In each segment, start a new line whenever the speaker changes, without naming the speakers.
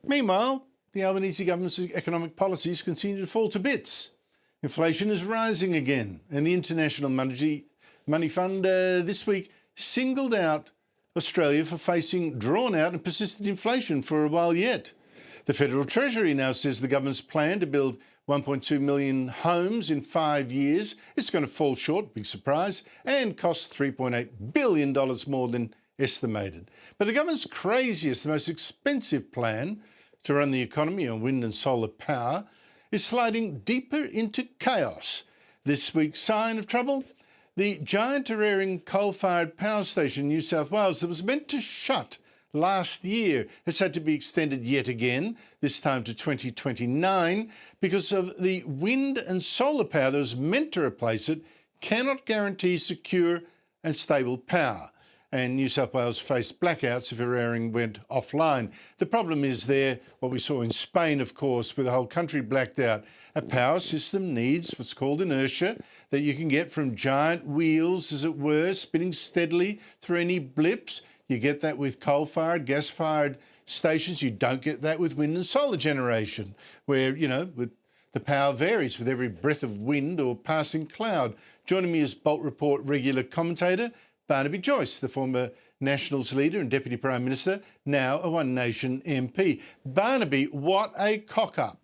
Meanwhile, the Albanese government's economic policies continue to fall to bits. Inflation is rising again, and the International Money Fund this week singled out Australia for facing drawn-out and persistent inflation for a while yet. The Federal Treasury now says the government's plan to build 1.2 million homes in 5 years is going to fall short, big surprise, and cost $3.8 billion more than estimated. But the government's craziest, the most expensive plan to run the economy on wind and solar power is sliding deeper into chaos. This week's sign of trouble? The giant Eraring coal-fired power station in New South Wales that was meant to shut last year has had to be extended yet again, this time to 2029, because of the wind and solar power that was meant to replace it cannot guarantee secure and stable power. And New South Wales faced blackouts if Eraring went offline. The problem is there, what we saw in Spain, of course, with the whole country blacked out. A power system needs what's called inertia that you can get from giant wheels, as it were, spinning steadily through any blips. You get that with coal-fired, gas-fired stations. You don't get that with wind and solar generation, where, with the power varies with every breath of wind or passing cloud. Joining me as Bolt Report regular commentator, Barnaby Joyce, the former Nationals leader and Deputy Prime Minister, now a One Nation MP. Barnaby, what a cock-up.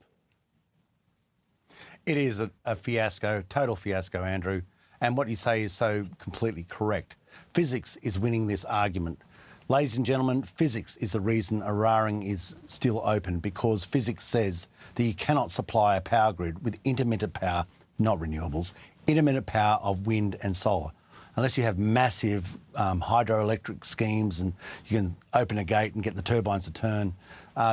It is a fiasco, total fiasco, Andrew. And what you say is so completely correct. Physics is winning this argument. Ladies and gentlemen, physics is the reason Eraring is still open, because physics says that you cannot supply a power grid with intermittent power, not renewables, intermittent power of wind and solar. Unless you have massive hydroelectric schemes and you can open a gate and get the turbines to turn,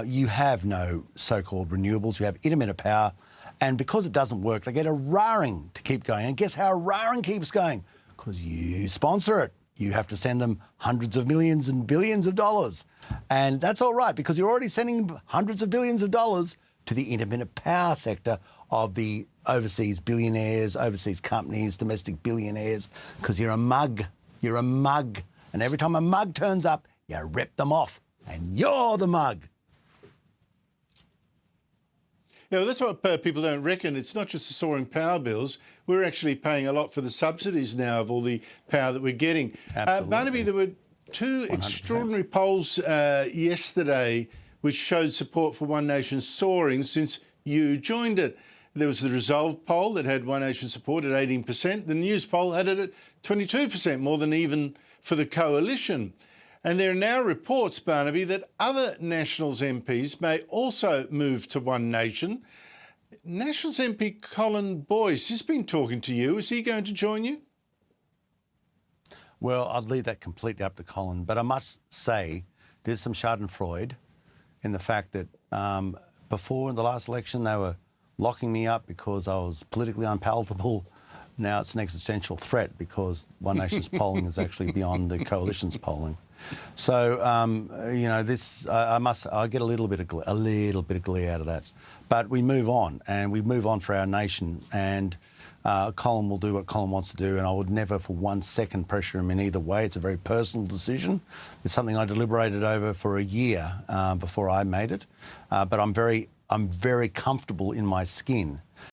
you have no so-called renewables. You have intermittent power. And because it doesn't work, they get Eraring to keep going. And guess how Eraring keeps going? Because you sponsor it. You have to send them hundreds of millions and billions of dollars. And that's all right, because you're already sending hundreds of billions of dollars to the intermittent power sector of the overseas billionaires, overseas companies, domestic billionaires, because you're a mug. You're a mug. And every time a mug turns up, you rip them off. And you're the mug.
Yeah, well, that's what people don't reckon. It's not just the soaring power bills. We're actually paying a lot for the subsidies now of all the power that we're getting. Barnaby, there were two 100%. Extraordinary polls yesterday which showed support for One Nation soaring since you joined it. There was the Resolve poll that had One Nation support at 18%. The News poll had it at 22%, more than even for the coalition. And there are now reports, Barnaby, that other Nationals MPs may also move to One Nation. Nationals MP Colin Boyce has been talking to you. Is he going to join you?
Well, I'd leave that completely up to Colin. But I must say there's some schadenfreude in the fact that before in the last election they were locking me up because I was politically unpalatable. Now it's an existential threat because One Nation's polling is actually beyond the coalition's polling. So I get a little bit of glee out of that. But we move on, and we move on for our nation. And Colin will do what Colin wants to do, and I would never for 1 second pressure him in either way. It's a very personal decision. It's something I deliberated over for a year before I made it. But I'm very comfortable in my skin